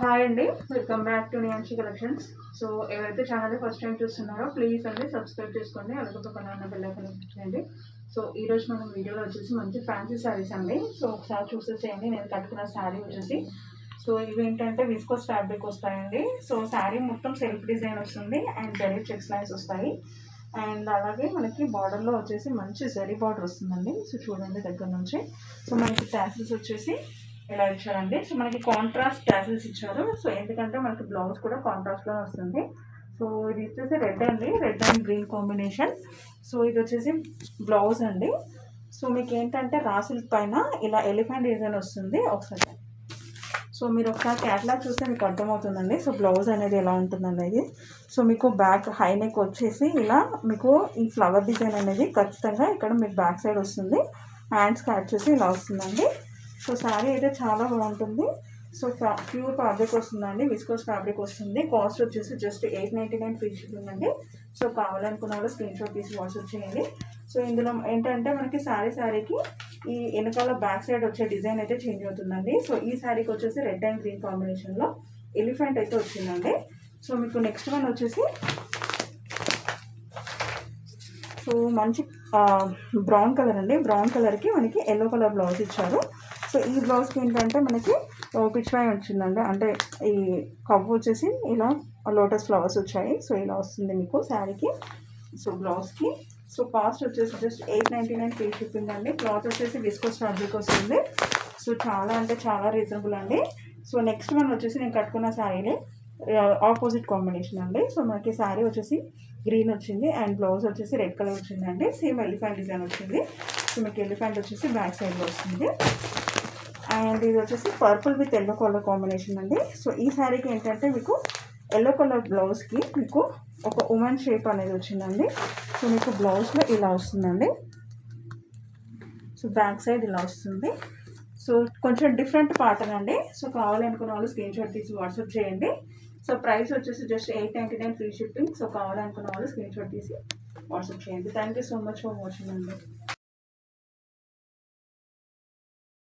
Hi అండి, welcome back to Niyanshi collections. So ఎవరైతే channel first time చూస్తున్నారో ప్లీజ్ అండి సబ్స్క్రైబ్ చేసుకోండి, అలాగే పక్కన ఉన్న బెల్ ఐకాన్ క్లిక్ చేయండి. సో ఈరోజు మనం వీడియోలో వచ్చేసి మంచి ఫ్యాన్సీ శారీస్ అండి. సో ఒకసారి చూసేసేయండి. నేను కట్టుకున్న శారీ వచ్చేసి సో ఇవి ఏంటంటే విస్కోస్ ఫ్యాబ్రిక్ వస్తాయండి. సో శారీ మొత్తం సెల్ఫ్ డిజైన్ వస్తుంది అండ్ జరీ చెక్స్ లైన్స్ వస్తాయి. అండ్ అలాగే మనకి బార్డర్లో వచ్చేసి మంచి జరీ బార్డర్ వస్తుందండి. సో చూడండి దగ్గర నుంచి. సో మనకి టాసిల్స్ వచ్చేసి ఇలా ఇచ్చారండి. సో మనకి కాంట్రాస్ట్ టాసిల్స్ ఇచ్చారు. సో ఎందుకంటే మనకి బ్లౌజ్ కూడా కాంట్రాస్ట్లో వస్తుంది. సో ఇది వచ్చేసి red and green combination. So ఇది వచ్చేసి బ్లౌజ్ అండి. సో మీకు ఏంటంటే రాసుల పైన ఇలా ఎలిఫెంట్ డిజైన్ వస్తుంది. ఒకసారి సో మీరు ఒకసారి క్యాటలాగ్ చూస్తే మీకు అర్థమవుతుందండి. సో బ్లౌజ్ అనేది ఎలా ఉంటుందనేది. సో మీకు బ్యాక్ హై నెక్ వచ్చేసి ఇలా మీకు ఈ ఫ్లవర్ డిజైన్ అనేది ఖచ్చితంగా ఇక్కడ మీకు బ్యాక్ సైడ్ వస్తుంది. హ్యాండ్స్కి యాడ్ చేసి ఇలా వస్తుందండి. సో శారీ అయితే చాలా బాగుంటుంది. సో ప్యూర్ ఫ్యాబ్రిక్ వస్తుందండి, విస్కోస్ ఫ్యాబ్రిక్ వస్తుంది. కాస్ట్ వచ్చేసి జస్ట్ 899 ఫ్రీ షిప్పింగ్ అండి. సో కావాలనుకున్న వాళ్ళు స్క్రీన్ షాట్ తీసి వాట్సాప్ చేయండి. సో ఇందులో ఏంటంటే మనకి శారీకి ఈ వెనకాల బ్యాక్ సైడ్ వచ్చే డిజైన్ అయితే చేంజ్ అవుతుందండి. సో ఈ శారీకి వచ్చేసి రెడ్ అండ్ గ్రీన్ కాంబినేషన్లో ఎలిఫెంట్ అయితే వచ్చిందండి. సో మీకు నెక్స్ట్ వన్ వచ్చేసి సో మంచి బ్రౌన్ కలర్ అండి. బ్రౌన్ కలర్కి మనకి ఎల్లో కలర్ బ్లౌజ్ ఇచ్చారు. సో ఈ బ్లౌజ్కి ఏంటంటే మనకి పిచ్వాయి వచ్చిందండి. అంటే ఈ కవ్వు వచ్చేసి ఇలా లోటస్ ఫ్లవర్స్ వచ్చాయి. సో ఇలా వస్తుంది మీకు శారీకి. సో బ్లౌజ్కి సో కాస్ట్ వచ్చేసి జస్ట్ 899 ఫ్రీ షిప్పింగ్ అండి. క్లాత్ వచ్చేసి విస్కోస్ ఫ్యాబ్రిక్ వస్తుంది. సో చాలా అంటే చాలా రీజనబుల్ అండి. సో నెక్స్ట్ వన్ వచ్చేసి నేను కట్టుకున్న శారీని ఆపోజిట్ కాంబినేషన్ అండి. సో మనకి శారీ వచ్చేసి గ్రీన్ వచ్చింది అండ్ బ్లౌజ్ వచ్చేసి రెడ్ కలర్ వచ్చిందండి. సేమ్ ఎలిఫెంట్ డిజైన్ వచ్చింది. సో మీకు ఎలిఫెంట్ వచ్చేసి బ్యాక్ సైడ్లో వస్తుంది. అండ్ ఇది వచ్చేసి purple with yellow colour combination అండి. సో ఈ శారీకి ఏంటంటే మీకు ఎల్లో కలర్ బ్లౌజ్కి మీకు ఒక ఉమెన్ షేప్ అనేది వచ్చిందండి. సో మీకు బ్లౌజ్లో ఇలా వస్తుందండి. సో బ్యాక్ సైడ్ ఇలా వస్తుంది. సో కొంచెం డిఫరెంట్ ప్యాటర్న్ అండి. సో కావాలనుకున్న వాళ్ళు స్క్రీన్ షాట్ తీసి వాట్సాప్ చేయండి. సో ప్రైస్ వచ్చేసి జస్ట్ 899 ఫ్రీ షిప్పింగ్. సో కావాలనుకున్న వాళ్ళు స్క్రీన్ షాట్ తీసి వాట్సాప్ చేయండి. Thank you so much for watching అండి.